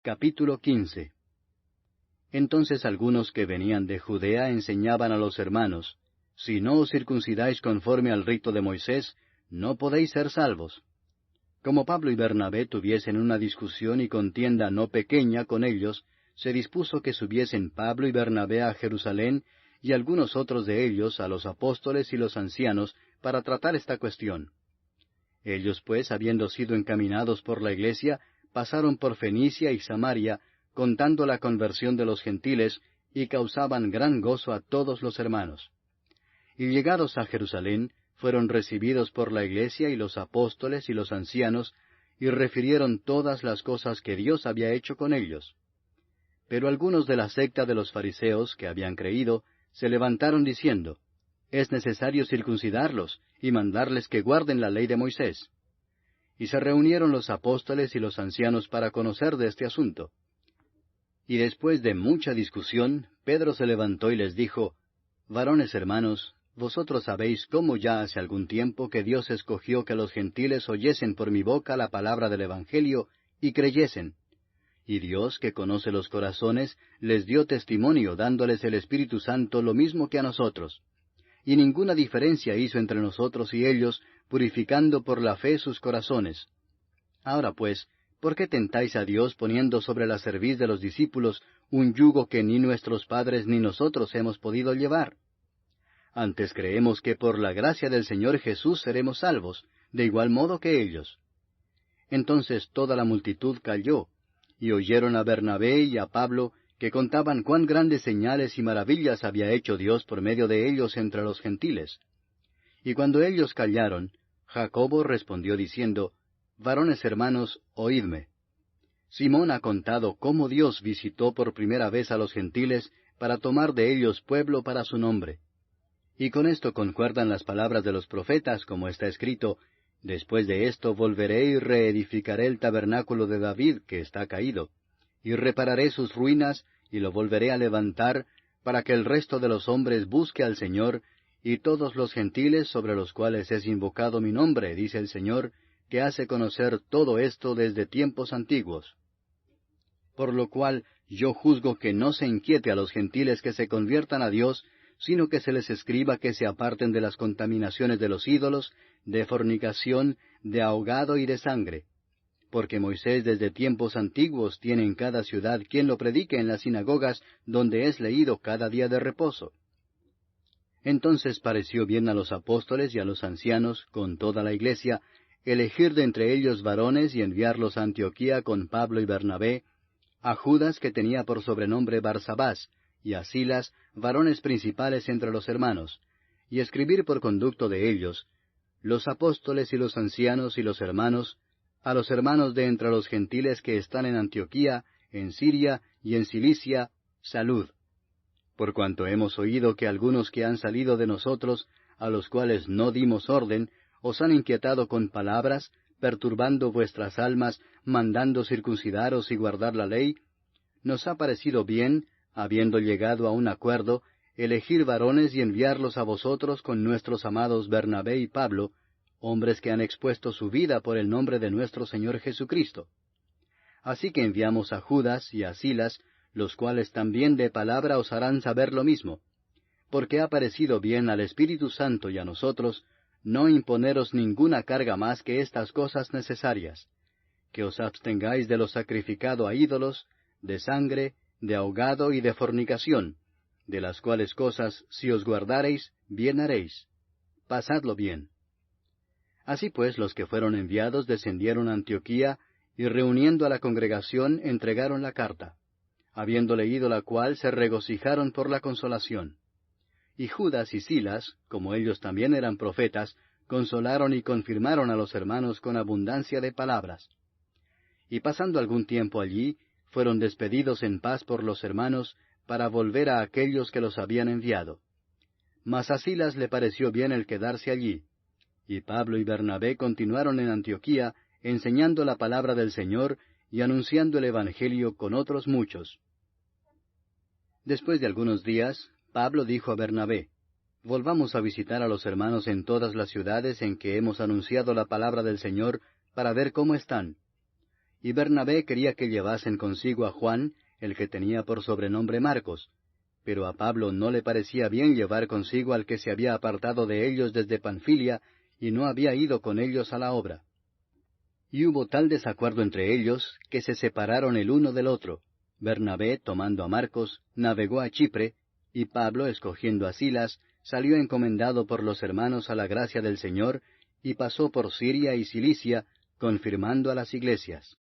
Capítulo 15. Entonces algunos que venían de Judea enseñaban a los hermanos, si no os circuncidáis conforme al rito de Moisés, no podéis ser salvos. Como Pablo y Bernabé tuviesen una discusión y contienda no pequeña con ellos, se dispuso que subiesen Pablo y Bernabé a Jerusalén y algunos otros de ellos a los apóstoles y los ancianos para tratar esta cuestión. Ellos pues, habiendo sido encaminados por la iglesia, pasaron por Fenicia y Samaria, contando la conversión de los gentiles, y causaban gran gozo a todos los hermanos. Y llegados a Jerusalén, fueron recibidos por la iglesia y los apóstoles y los ancianos, y refirieron todas las cosas que Dios había hecho con ellos. Pero algunos de la secta de los fariseos, que habían creído, se levantaron diciendo, «Es necesario circuncidarlos, y mandarles que guarden la ley de Moisés». Y se reunieron los apóstoles y los ancianos para conocer de este asunto. Y después de mucha discusión, Pedro se levantó y les dijo, «Varones hermanos, vosotros sabéis cómo ya hace algún tiempo que Dios escogió que los gentiles oyesen por mi boca la palabra del Evangelio y creyesen. Y Dios, que conoce los corazones, les dio testimonio dándoles el Espíritu Santo lo mismo que a nosotros. Y ninguna diferencia hizo entre nosotros y ellos, purificando por la fe sus corazones. Ahora pues, ¿por qué tentáis a Dios poniendo sobre la cerviz de los discípulos un yugo que ni nuestros padres ni nosotros hemos podido llevar? Antes creemos que por la gracia del Señor Jesús seremos salvos, de igual modo que ellos». Entonces toda la multitud calló, y oyeron a Bernabé y a Pablo, que contaban cuán grandes señales y maravillas había hecho Dios por medio de ellos entre los gentiles. Y cuando ellos callaron, Jacobo respondió diciendo, «Varones hermanos, oídme. Simón ha contado cómo Dios visitó por primera vez a los gentiles para tomar de ellos pueblo para su nombre. Y con esto concuerdan las palabras de los profetas, como está escrito, «Después de esto volveré y reedificaré el tabernáculo de David, que está caído, y repararé sus ruinas, y lo volveré a levantar, para que el resto de los hombres busque al Señor, y todos los gentiles sobre los cuales es invocado mi nombre, dice el Señor, que hace conocer todo esto desde tiempos antiguos. Por lo cual yo juzgo que no se inquiete a los gentiles que se conviertan a Dios, sino que se les escriba que se aparten de las contaminaciones de los ídolos, de fornicación, de ahogado y de sangre. Porque Moisés desde tiempos antiguos tiene en cada ciudad quien lo predique en las sinagogas, donde es leído cada día de reposo». Entonces pareció bien a los apóstoles y a los ancianos, con toda la iglesia, elegir de entre ellos varones y enviarlos a Antioquía con Pablo y Bernabé, a Judas, que tenía por sobrenombre Barsabás, y a Silas, varones principales entre los hermanos, y escribir por conducto de ellos, los apóstoles y los ancianos y los hermanos, a los hermanos de entre los gentiles que están en Antioquía, en Siria y en Cilicia, salud. Por cuanto hemos oído que algunos que han salido de nosotros, a los cuales no dimos orden, os han inquietado con palabras, perturbando vuestras almas, mandando circuncidaros y guardar la ley, nos ha parecido bien, habiendo llegado a un acuerdo, elegir varones y enviarlos a vosotros con nuestros amados Bernabé y Pablo, hombres que han expuesto su vida por el nombre de nuestro Señor Jesucristo. Así que enviamos a Judas y a Silas, los cuales también de palabra os harán saber lo mismo, porque ha parecido bien al Espíritu Santo y a nosotros no imponeros ninguna carga más que estas cosas necesarias, que os abstengáis de lo sacrificado a ídolos, de sangre, de ahogado y de fornicación, de las cuales cosas, si os guardareis, bien haréis. Pasadlo bien. Así pues, los que fueron enviados descendieron a Antioquía, y reuniendo a la congregación entregaron la carta. Habiendo leído la cual, se regocijaron por la consolación. Y Judas y Silas, como ellos también eran profetas, consolaron y confirmaron a los hermanos con abundancia de palabras. Y pasando algún tiempo allí, fueron despedidos en paz por los hermanos, para volver a aquellos que los habían enviado. Mas a Silas le pareció bien el quedarse allí. Y Pablo y Bernabé continuaron en Antioquía, enseñando la palabra del Señor y anunciando el Evangelio con otros muchos. Después de algunos días, Pablo dijo a Bernabé, «Volvamos a visitar a los hermanos en todas las ciudades en que hemos anunciado la palabra del Señor, para ver cómo están». y Bernabé quería que llevasen consigo a Juan, el que tenía por sobrenombre Marcos, pero a Pablo no le parecía bien llevar consigo al que se había apartado de ellos desde Panfilia y no había ido con ellos a la obra. Y hubo tal desacuerdo entre ellos que se separaron el uno del otro. Bernabé, tomando a Marcos, navegó a Chipre, y Pablo, escogiendo a Silas, salió encomendado por los hermanos a la gracia del Señor, y pasó por Siria y Cilicia, confirmando a las iglesias.